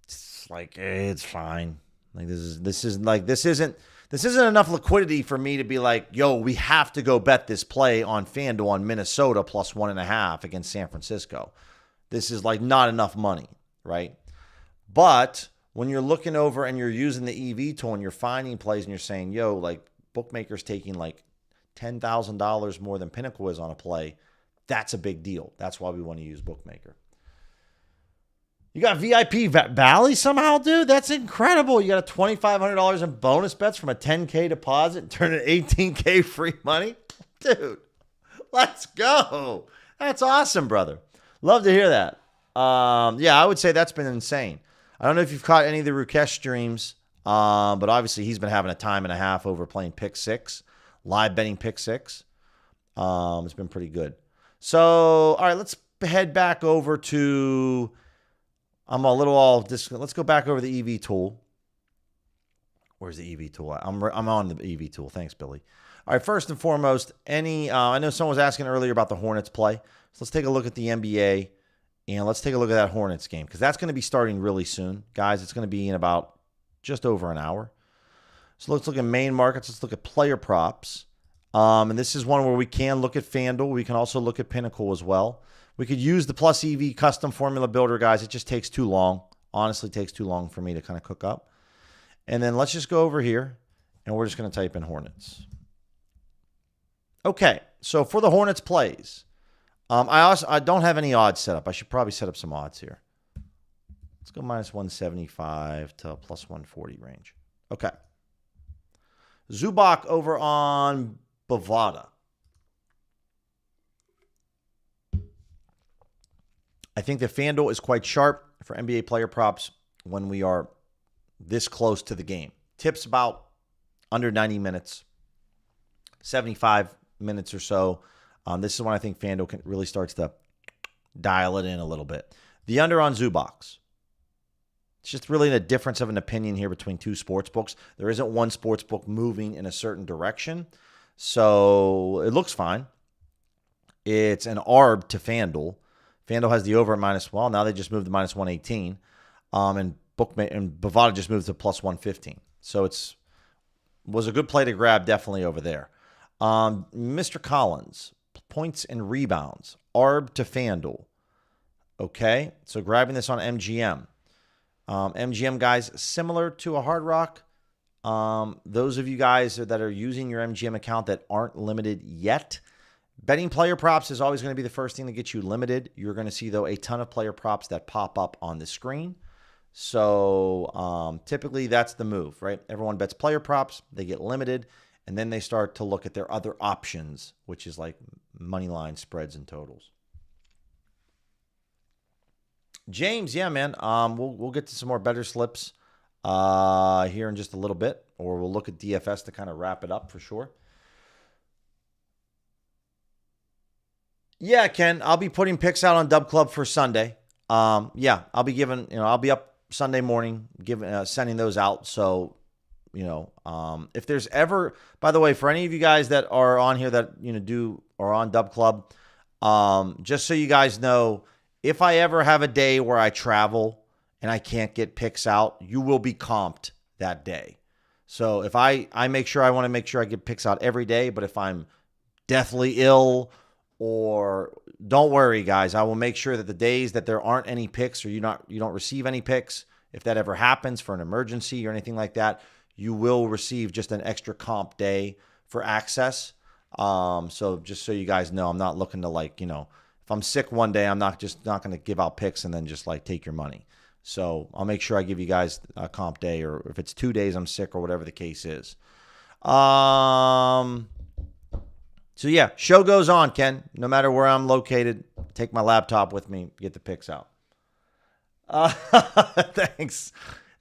It's like, it's fine. Like this isn't enough liquidity for me to be like, yo, we have to go bet this play on FanDuel on Minnesota plus 1.5 against San Francisco. This is like not enough money, right? But when you're looking over and you're using the EV tool and you're finding plays and you're saying, yo, like Bookmaker's taking like $10,000 more than Pinnacle is on a play, that's a big deal. That's why we want to use Bookmaker. You got VIP Valley somehow, dude? That's incredible. You got a $2,500 in bonus bets from a $10K deposit and turn it $18K free money? Dude, let's go. That's awesome, brother. Love to hear that. Yeah, I would say that's been insane. I don't know if you've caught any of the Rukesh streams, but obviously he's been having a time and a half over playing Pick 6, live betting Pick 6. It's been pretty good. So, all right, let's head back over to... Let's go back over the EV tool. Where's the EV tool? I'm on the EV tool. Thanks, Billy. All right, first and foremost, I know someone was asking earlier about the Hornets play. So let's take a look at the NBA, and let's take a look at that Hornets game, because that's going to be starting really soon. Guys, it's going to be in about just over an hour. So let's look at main markets. Let's look at player props. And this is one where we can look at FanDuel. We can also look at Pinnacle as well. We could use the Plus EV custom formula builder, guys. It just takes too long. Honestly, takes too long for me to kind of cook up. And then let's just go over here, and we're just going to type in Hornets. Okay, so for the Hornets plays, I don't have any odds set up. I should probably set up some odds here. Let's go minus 175 to plus 140 range. Okay. Zubac over on Bovada. I think that FanDuel is quite sharp for NBA player props when we are this close to the game. Tips about under 90 minutes, 75 minutes or so. This is when I think FanDuel really starts to dial it in a little bit. The under on Zubac. It's just really a difference of an opinion here between two sports books. There isn't one sports book moving in a certain direction. So it looks fine. It's an arb to FanDuel. FanDuel has the over at now they just moved to minus 118. And Bovada just moved to plus 115. So was a good play to grab definitely over there. Mr. Collins, points and rebounds, arb to FanDuel. Okay, so grabbing this on MGM. MGM, guys, similar to a Hard Rock. Those of you guys that are using your MGM account that aren't limited yet, betting player props is always going to be the first thing to get you limited. You're going to see, though, a ton of player props that pop up on the screen. So typically that's the move, right? Everyone bets player props. They get limited, and then they start to look at their other options, which is like money line spreads and totals. James, yeah, man. We'll get to some more better slips here in just a little bit, or we'll look at DFS to kind of wrap it up for sure. Yeah, Ken, I'll be putting picks out on Dub Club for Sunday. Yeah, I'll be I'll be up Sunday morning, sending those out. So, if there's ever, by the way, for any of you guys that are on here that are on Dub Club, just so you guys know, if I ever have a day where I travel and I can't get picks out, you will be comped that day. So if I want to make sure I get picks out every day, but if I'm deathly ill, or don't worry, guys, I will make sure that the days that there aren't any picks or you don't receive any picks, if that ever happens for an emergency or anything like that, you will receive just an extra comp day for access. So just so you guys know, I'm not looking to if I'm sick one day, I'm not going to give out picks and then just like take your money. So I'll make sure I give you guys a comp day, or if it's 2 days I'm sick or whatever the case is. So yeah, show goes on, Ken. No matter where I'm located, take my laptop with me, get the picks out. Thanks,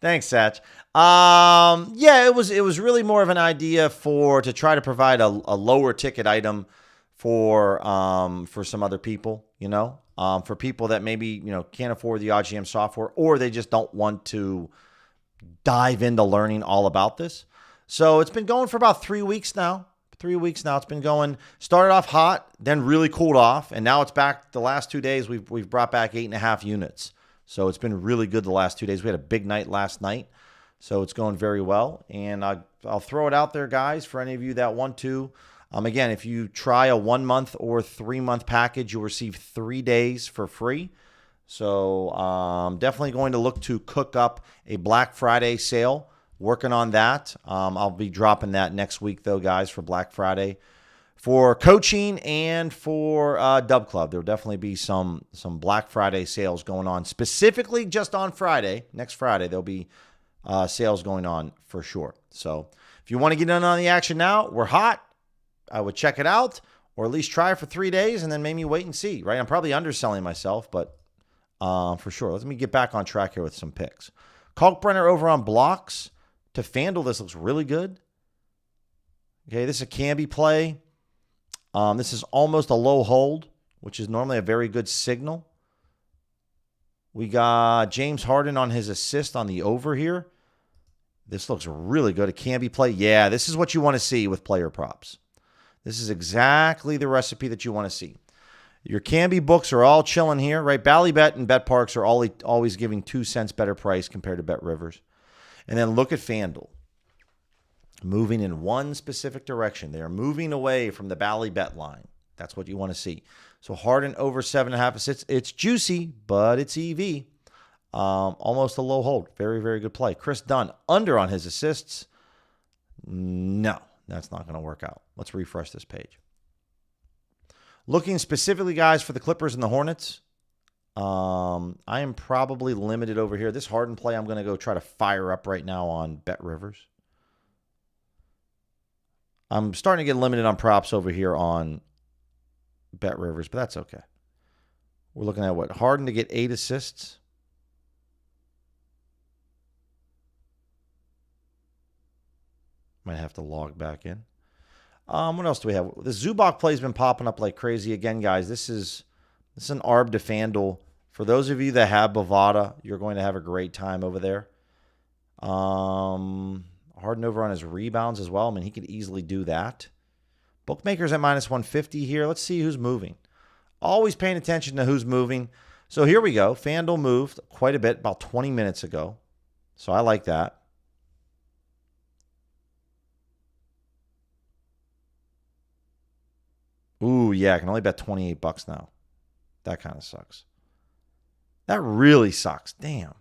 Satch. Yeah, it was really more of an idea to try to provide a lower ticket item for some other people, for people that maybe can't afford the OGM software, or they just don't want to dive into learning all about this. So it's been going for about 3 weeks now. 3 weeks now. It's been going, started off hot, then really cooled off, and now it's back. The last 2 days, we've brought back 8.5 units. So it's been really good the last 2 days. We had a big night last night, so it's going very well. And I'll throw it out there, guys, for any of you that want to. Again, if you try a 1 month or 3 month package, you'll receive 3 days for free. So definitely going to look to cook up a Black Friday sale. Working on that. I'll be dropping that next week, though, guys, for Black Friday. For coaching and for Dub Club, there will definitely be some Black Friday sales going on. Specifically just on Friday, next Friday, there'll be sales going on for sure. So if you want to get in on the action now, we're hot. I would check it out, or at least try it for 3 days and then maybe wait and see, right? I'm probably underselling myself, but for sure. Let me get back on track here with some picks. Kalkbrenner over on blocks. To FanDuel, this looks really good. Okay, this is a Camby play. This is almost a low hold, which is normally a very good signal. We got James Harden on his assist on the over here. This looks really good. A Camby play. Yeah, this is what you want to see with player props. This is exactly the recipe that you want to see. Your Camby books are all chilling here, right? Ballybet and BetParks are always giving 2 cents better price compared to BetRivers. And then look at FanDuel. Moving in one specific direction. They are moving away from the Ballybet line. That's what you want to see. So Harden over 7.5 assists. It's juicy, but it's EV. Almost a low hold. Very, very good play. Chris Dunn under on his assists. No, that's not going to work out. Let's refresh this page. Looking specifically, guys, for the Clippers and the Hornets. I am probably limited over here. This Harden play, I'm going to go try to fire up right now on BetRivers. I'm starting to get limited on props over here on BetRivers, but that's okay. We're looking at what? Harden to get 8 assists. Might have to log back in. What else do we have? The Zubac play has been popping up like crazy again, guys. This is an ARB to FanDuel. For those of you that have Bovada, you're going to have a great time over there. Harden over on his rebounds as well. I mean, he could easily do that. Bookmakers at -150 here. Let's see who's moving. Always paying attention to who's moving. So here we go. FanDuel moved quite a bit about 20 minutes ago. So I like that. Ooh, yeah, I can only bet $28 now. That kind of sucks. That really sucks. Damn.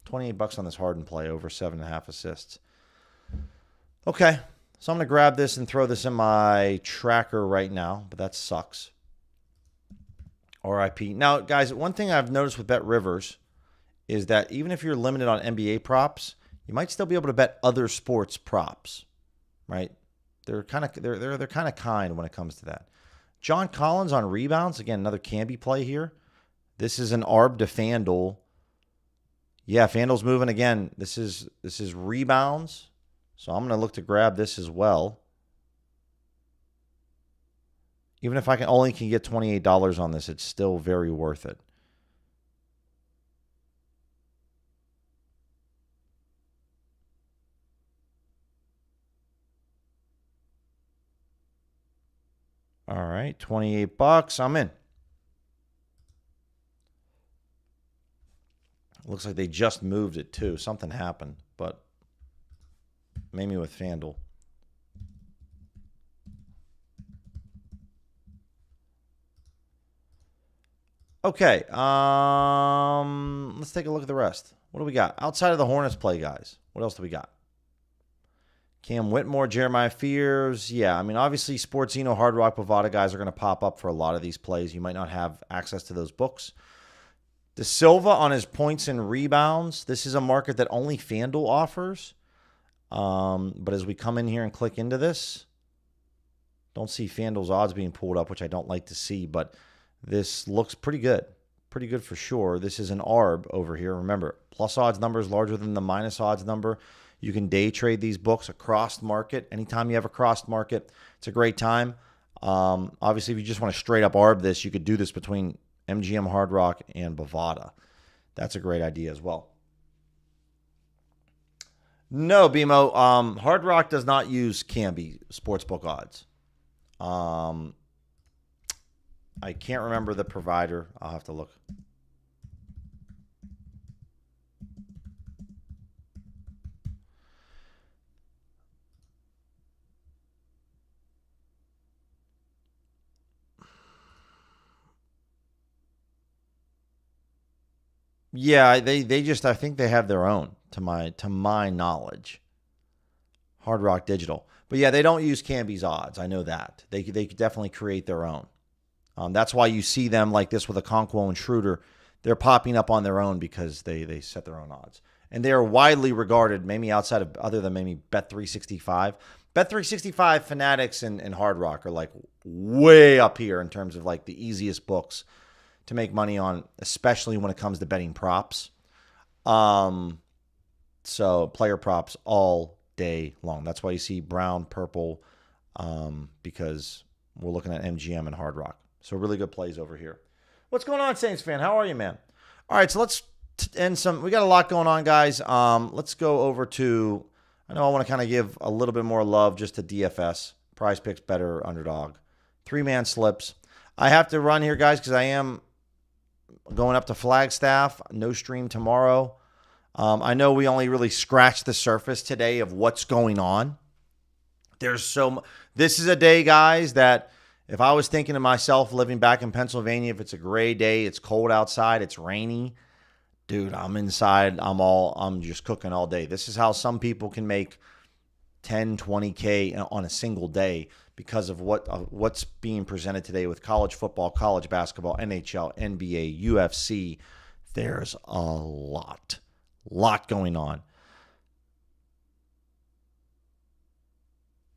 $28 on this Harden play over 7.5 assists. Okay. So I'm going to grab this and throw this in my tracker right now, but that sucks. RIP. Now, guys, one thing I've noticed with BetRivers is that even if you're limited on NBA props, you might still be able to bet other sports props, right? They're kind of kind when it comes to that. John Collins on rebounds. Again, another Camby play here. This is an ARB to FanDuel. Yeah, FanDuel's moving again. This is rebounds. So I'm going to look to grab this as well. Even if I only can get $28 on this, it's still very worth it. All right, $28. I'm in. Looks like they just moved it too. Something happened, but maybe with FanDuel. Okay, let's take a look at the rest. What do we got? Outside of the Hornets play, guys, what else do we got? Cam Whitmore, Jeremiah Fears. Yeah, I mean, obviously, Sportsino, Hard Rock, Bovada guys are going to pop up for a lot of these plays. You might not have access to those books. De Silva on his points and rebounds. This is a market that only FanDuel offers. But as we come in here and click into this, don't see FanDuel's odds being pulled up, which I don't like to see, but this looks pretty good. Pretty good for sure. This is an ARB over here. Remember, plus odds number is larger than the minus odds number. You can day trade these books across the market. Anytime you have a cross market, it's a great time. Obviously, if you just want to straight up ARB this, you could do this between MGM, Hard Rock, and Bovada. That's a great idea as well. No, BMO. Hard Rock does not use Canby sportsbook odds. I can't remember the provider. I'll have to look. Yeah, they just, I think they have their own to my knowledge. Hard Rock Digital. But yeah, they don't use Canby's odds. I know that. They could definitely create their own. That's why you see them like this with a Okonkwo and Schroeder. They're popping up on their own because they set their own odds. And they are widely regarded, maybe outside of, other than maybe Bet365. Bet365, Fanatics, and Hard Rock are like way up here in terms of like the easiest books to make money on, especially when it comes to betting props. So player props all day long. That's why you see brown, purple, because we're looking at MGM and Hard Rock. So really good plays over here. What's going on, Saints fan? How are you, man? All right, so let's end some. We got a lot going on, guys. Let's go over to, I know I want to kind of give a little bit more love just to DFS, PrizePicks, better underdog. 3-man slips. I have to run here, guys, because I am going up to Flagstaff. No stream tomorrow. I know we only really scratched the surface today of what's going on. There's this is a day, guys, that if I was thinking to myself living back in Pennsylvania, if it's a gray day, it's cold outside, it's rainy, dude, I'm inside. I'm just cooking all day. This is how some people can make 10, 20K on a single day because of what's being presented today with college football, college basketball, NHL, NBA, UFC. There's a lot going on.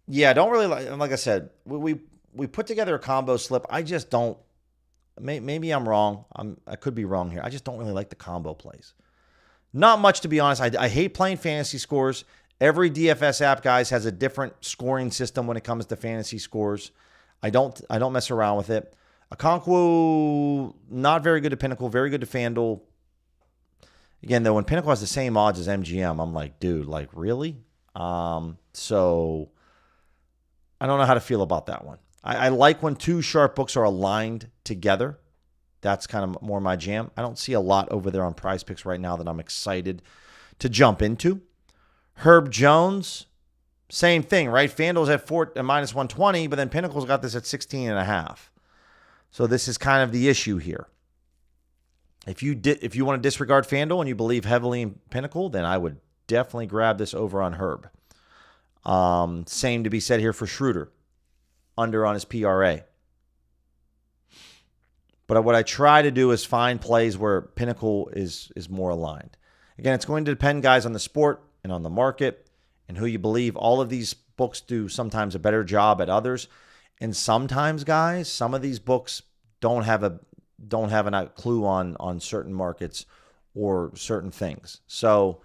Yeah, don't really like I said, we put together a combo slip. I just don't. Maybe I'm wrong. I could be wrong here. I just don't really like the combo plays. Not much, to be honest. I hate playing fantasy scores. Every DFS app, guys, has a different scoring system when it comes to fantasy scores. I don't mess around with it. Okonkwo, not very good to Pinnacle, very good to FanDuel. Again, though, when Pinnacle has the same odds as MGM, I'm like, dude, like, really? So I don't know how to feel about that one. I like when two sharp books are aligned together. That's kind of more my jam. I don't see a lot over there on PrizePicks right now that I'm excited to jump into. Herb Jones, same thing, right? FanDuel's at minus 120, but then Pinnacle's got this at 16.5. So this is kind of the issue here. If you want to disregard FanDuel and you believe heavily in Pinnacle, then I would definitely grab this over on Herb. Same to be said here for Schroeder, under on his PRA. But what I try to do is find plays where Pinnacle is more aligned. Again, it's going to depend, guys, on the sport and on the market and who you believe. All of these books do sometimes a better job at others. And sometimes, guys, some of these books don't have a clue on certain markets or certain things. So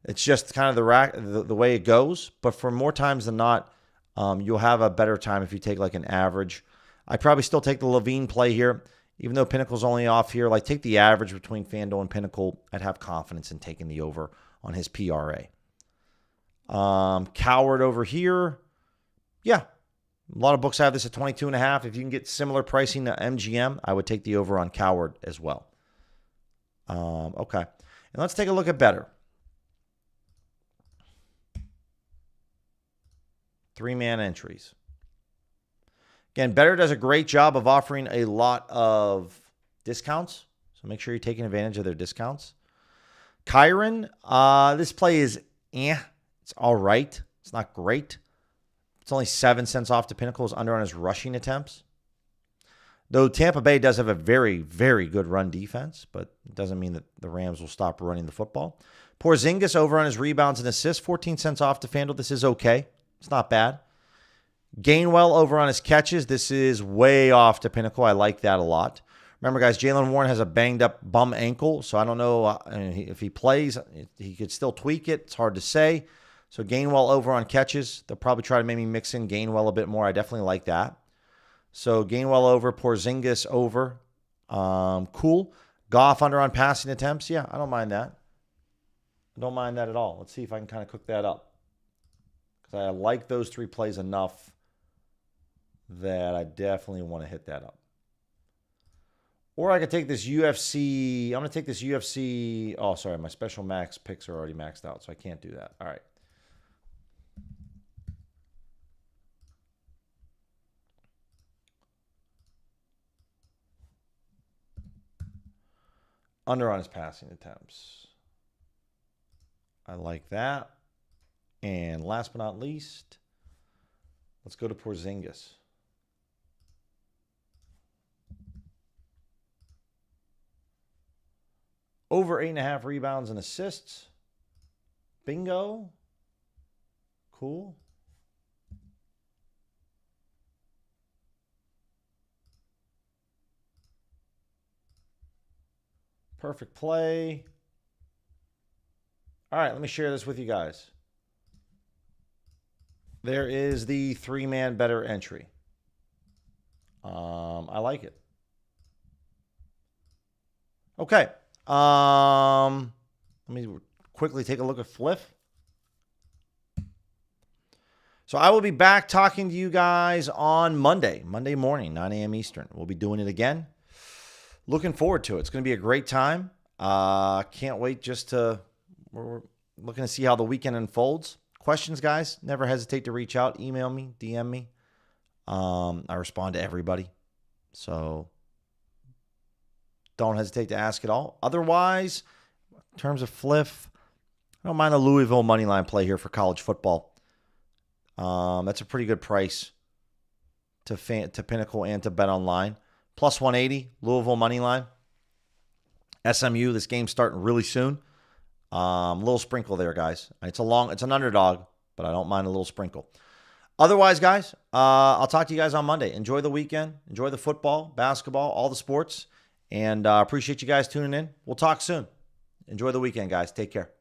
it's just kind of the way it goes. But for more times than not, you'll have a better time if you take like an average. I probably still take the Levine play here. Even though Pinnacle's only off here, like take the average between FanDuel and Pinnacle. I'd have confidence in taking the over on his PRA. Coward over here. Yeah. A lot of books have this at 22.5. If you can get similar pricing to MGM, I would take the over on Coward as well. Okay. And let's take a look at better. 3-man entries. Again, Better does a great job of offering a lot of discounts. So make sure you're taking advantage of their discounts. Kyron, this play is it's all right. It's not great. It's only 7 cents off to Pinnacle's under on his rushing attempts. Though Tampa Bay does have a very, very good run defense, but it doesn't mean that the Rams will stop running the football. Porzingis over on his rebounds and assists, 14 cents off to FanDuel. This is okay. It's not bad. Gainwell over on his catches. This is way off to Pinnacle. I like that a lot. Remember, guys, Jaylen Warren has a banged-up bum ankle, so I don't know if he plays. He could still tweak it. It's hard to say. So Gainwell over on catches. They'll probably try to maybe mix in Gainwell a bit more. I definitely like that. So Gainwell over, Porzingis over. Cool. Goff under on passing attempts. Yeah, I don't mind that. I don't mind that at all. Let's see if I can kind of cook that up. Because I like those 3 plays enough that I definitely want to hit that up. Or I could take this UFC. I'm going to take this UFC. Oh, sorry. My special max picks are already maxed out, so I can't do that. All right. Under on his passing attempts. I like that. And last but not least, let's go to Porzingis. Over 8.5 rebounds and assists. Bingo. Cool. Perfect play. All right, let me share this with you guys. There is the 3-man better entry. I like it. Okay. Let me quickly take a look at Fliff. So I will be back talking to you guys on Monday morning, 9 a.m. Eastern. We'll be doing it again. Looking forward to it. It's going to be a great time. Can't wait we're looking to see how the weekend unfolds. Questions, guys, never hesitate to reach out. Email me, DM me. I respond to everybody. So don't hesitate to ask it all. Otherwise, in terms of Fliff, I don't mind a Louisville moneyline play here for college football. That's a pretty good price to Pinnacle and to Bet Online. Plus 180, Louisville moneyline. SMU, this game's starting really soon. A little sprinkle there, guys. It's an underdog, but I don't mind a little sprinkle. Otherwise, guys, I'll talk to you guys on Monday. Enjoy the weekend. Enjoy the football, basketball, all the sports. And appreciate you guys tuning in. We'll talk soon. Enjoy the weekend, guys. Take care.